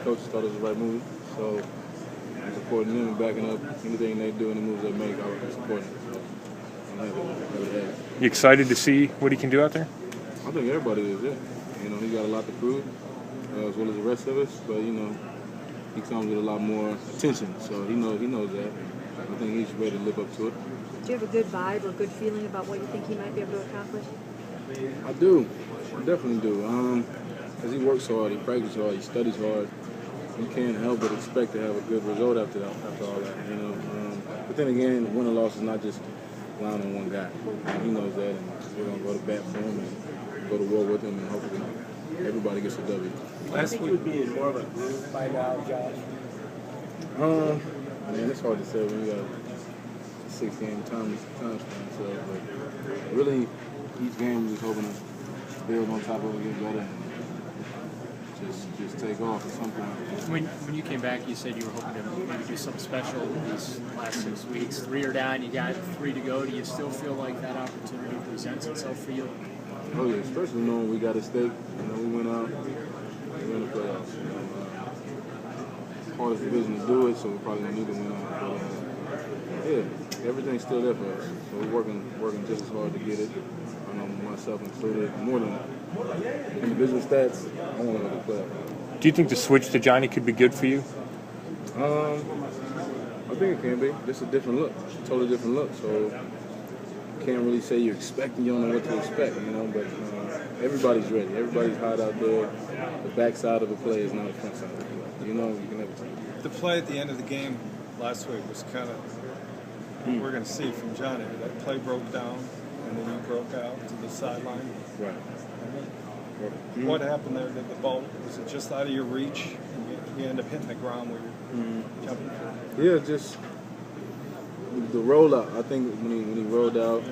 coaches thought it was the right move. So I'm supporting them and backing up anything they do and the moves they make. I'm supporting them. So I'm happy with that. You excited to see what he can do out there? I think everybody is, yeah. You know, he got a lot to prove, as well as the rest of us. But you know, he comes with a lot more attention, so he knows that. I think he's ready to live up to it. Do you have a good vibe or good feeling about what you think he might be able to accomplish? I do. I definitely do. Because he works hard, he practices hard, he studies hard. You can't help but expect to have a good result after all that, you know. But then again, win or loss is not just relying on one guy. He knows that, and we're going to go to bat for him and go to war with him, and hopefully everybody gets a W. Last week would be in more of a groove by now, Josh. Man, it's hard to say when you got a 6-game time span. So, but really, each game we're just hoping to build on top of it, get better, and just take off at some point. When you came back, you said you were hoping to maybe do something special these last 6 weeks. 3 are down, you got 3 to go. Do you still feel like that opportunity presents itself for you? Oh yeah, especially knowing we got a stake. You know, we went out, we're in the playoffs. You know, hardest division to do it, so we're probably gonna need to win out. But yeah, everything's still there for us. So we're working just as hard to get it. Myself included, more than individual stats. I want to go to the playoffs. Do you think the switch to Johnny could be good for you? I think it can be. Just a different look, totally different look. So you can't really say you're expecting. You don't know what to expect, you know. But everybody's ready. Everybody's hot out there. The backside of a play is not the front side of the play. You know, you can never tell. The play at the end of the game last week was kind of what we're going to see from Johnny. That play broke down, and then he broke out to the sideline. Right. What happened there? Did the ball, was it just out of your reach? And you end up hitting the ground where you're jumping? Yeah, just the rollout. I think when he rolled out,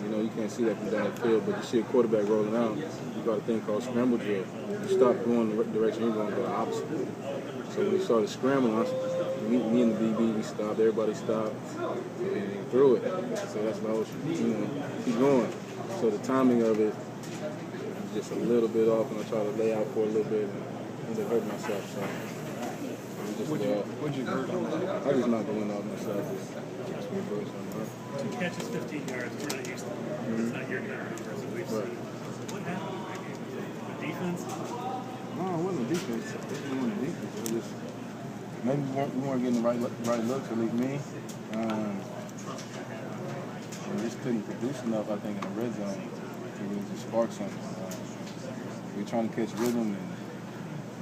you know, you can't see that from down the field, but you see a quarterback rolling out, you got a thing called scramble drill. You stop going the direction you're going, go the opposite. So when he started scrambling, me and the BB, we stopped, everybody stopped, and he threw it. So that's what I was, you know, keep going. So the timing of it was just a little bit off, and I tried to lay out for a little bit, and it hurt myself. So What'd you hurt on that? I just knocked the wind off myself. Just reversed on that. 2 catches, 15 yards. We're not used to that. It's not your kind of numbers that we've seen. What happened in that game? The defense? No, it wasn't the defense. It wasn't the defense. It was just maybe we weren't getting the right looks, at least me. We just couldn't produce enough, I think, in the red zone to really just spark something. We were trying to catch rhythm, and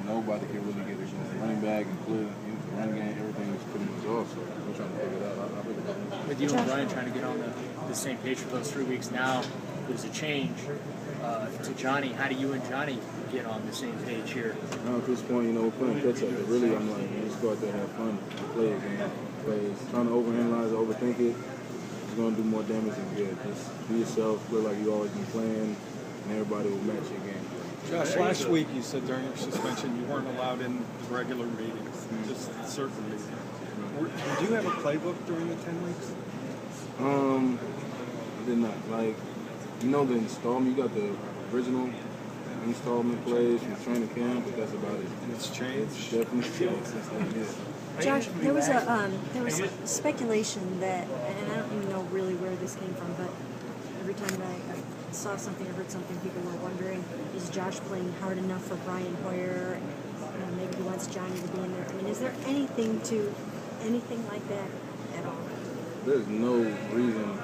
nobody could really get it going. Running back, including the running game, everything was pretty much off. So we're trying to figure it out. I figured it out. With you and Brian trying to get on the same page for those 3 weeks now, there's a change to Johnny. How do you and Johnny get on the same page here? Now at this point, you know, we're playing catch up. But really, I'm like, let's go out there and have fun and play a game. Trying to overanalyze, overthink it, it's going to do more damage than good. Just be yourself, play like you always been playing, and everybody will match your game. Josh, last week you said during your suspension you weren't allowed in the regular meetings, just certain meetings. Did you have a playbook during the 10 weeks? I did not. Like, you know the installment, you got the original installment plays from training camp, but that's about it. And it's changed? It's definitely changed since then, yeah. Josh, there was speculation that, and I don't even know really where this came from, but every time that I saw something or heard something, people were wondering, is Josh playing hard enough for Brian Hoyer? Maybe he wants Johnny to be in there. I mean, is there anything like that at all? There's no reason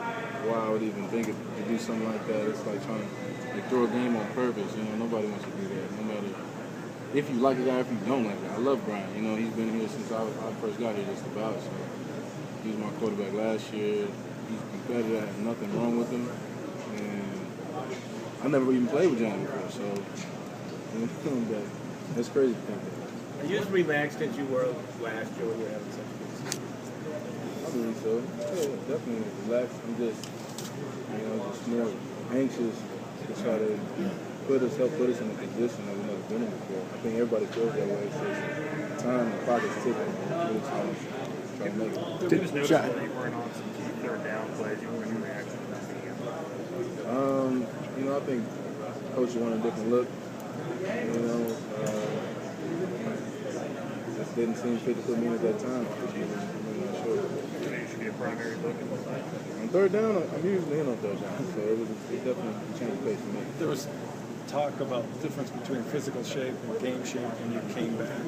why I would even think to do something like that. It's like trying to throw a game on purpose. You know, nobody wants to do that. No matter if you like a guy, if you don't like a guy. I love Brian. You know, he's been here since I first got here, just about. So he was my quarterback last year. He's competitive. I have nothing wrong with him. And I never even played with Johnny before, so that's crazy to think that. Are you as relaxed as you were last year when you were having such a good season? I believe so. Yeah, definitely relaxed. I'm just, just more anxious to try to help put us in a position that we've never been in before. I think everybody feels that way. So it's time, the clock is ticking. Really try to make it. There was noticeable that you weren't on some key third down plays. You weren't reacting to that game. I think coach wanted a different look. didn't seem fit to put me in at that time. I'm not sure. You should be a primary look in the fight. On third down, I'm usually in on third down, so it definitely changed the pace for me. There was talk about the difference between physical shape and game shape when you came back.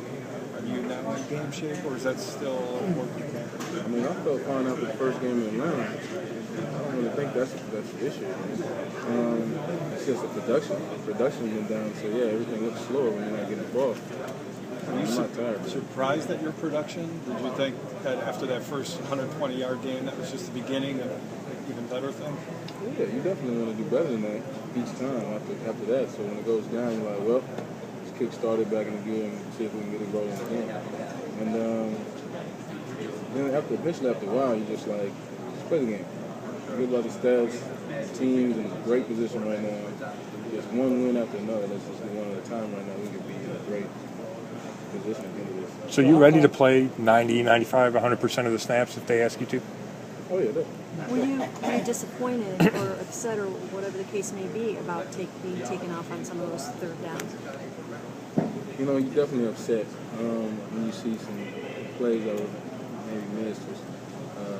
Are you now in game shape, or is that still work in progress? I mean, I felt fine after the first game in Atlanta. I don't really think that's the issue. It's just the production. The production went down, so yeah, everything looks slower when you're not getting the ball. Are you I'm not tired. surprised at your production? Did you think that after that first 120-yard game, that was just the beginning of an even better thing? Yeah, you definitely want to do better than that each time after that. So when it goes down, you're like, well, let's kick started back in the gear and see if we can get it rolling again. And then eventually after a while, you just like, just play the game. Good about the stats. The team's in a great position right now. Just one win after another. Let's just do one at a time right now. We could be in a great position at the end of this. So you ready to play 90, 95, 100% of the snaps if they ask you to? Oh yeah, definitely. Were you disappointed or upset or whatever the case may be about being taken off on some of those third downs? You know, you're definitely upset when you see some plays that were maybe missed, or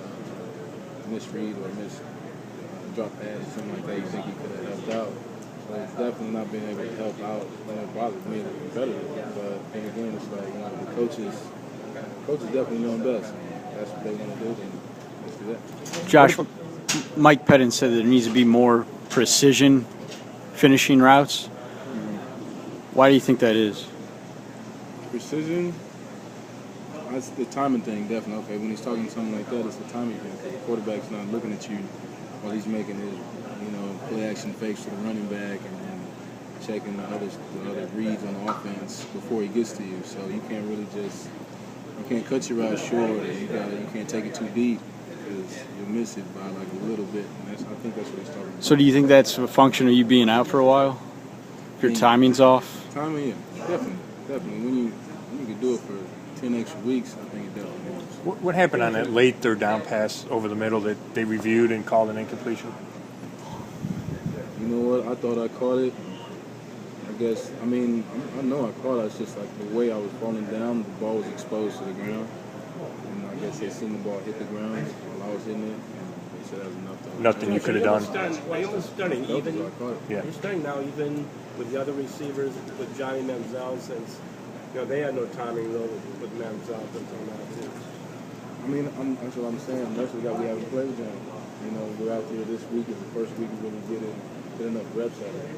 misread or drop pass or something like that. You think you could have helped out. So it's definitely not being able to help out. It bothers me as a competitor. But then again, it's like, you know, the coaches definitely know best. That's what they want to do. Then let's do that. Josh, Mike Pettin said that there needs to be more precision finishing routes. Why do you think that is? Precision, that's the timing thing, definitely. Okay, when he's talking something like that, it's the timing thing. The quarterback's not looking at you while he's making his, play action fakes to the running back and then checking the other reads on offense before he gets to you. So you can't really you can't cut your route short, and you can't take it too deep because you'll miss it by like a little bit. And I think that's what he's talking about. So do you think that's a function of you being out for a while? If your timing's off? Timing, yeah, definitely. When you can do it for 10 extra weeks, I think it definitely helps. What happened on that late third down pass over the middle that they reviewed and called an incompletion? You know what? I thought I caught it. I know I caught it. It's just like the way I was falling down, the ball was exposed to the ground. And I guess they seen the ball hit the ground while I was hitting it. And they said that was enough. Nothing you could have done. You're starting even. Yeah. You're starting now even with the other receivers, with Johnny Manziel, since they had no timing though with Manziel until now too. That's what I'm saying. Most of the guys we haven't played with him. We're out there this week is the first week we really get enough reps at it.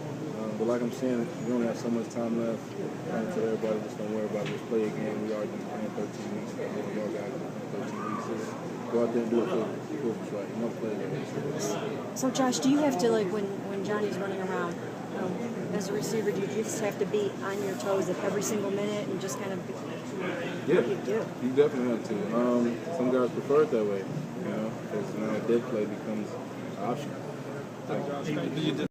But like I'm saying, we only have so much time left. I'm trying to tell everybody, just don't worry about it. Just play a game. We are just playing 13 weeks. More guys are playing 13 weeks. Just go out there and do it for right. You want to play that. So Josh, do you have to, like, when Johnny's running around, as a receiver, do you just have to be on your toes at every single minute and just kind of? Yeah, you definitely have to. Some guys prefer it that way, because now a dead play becomes an option.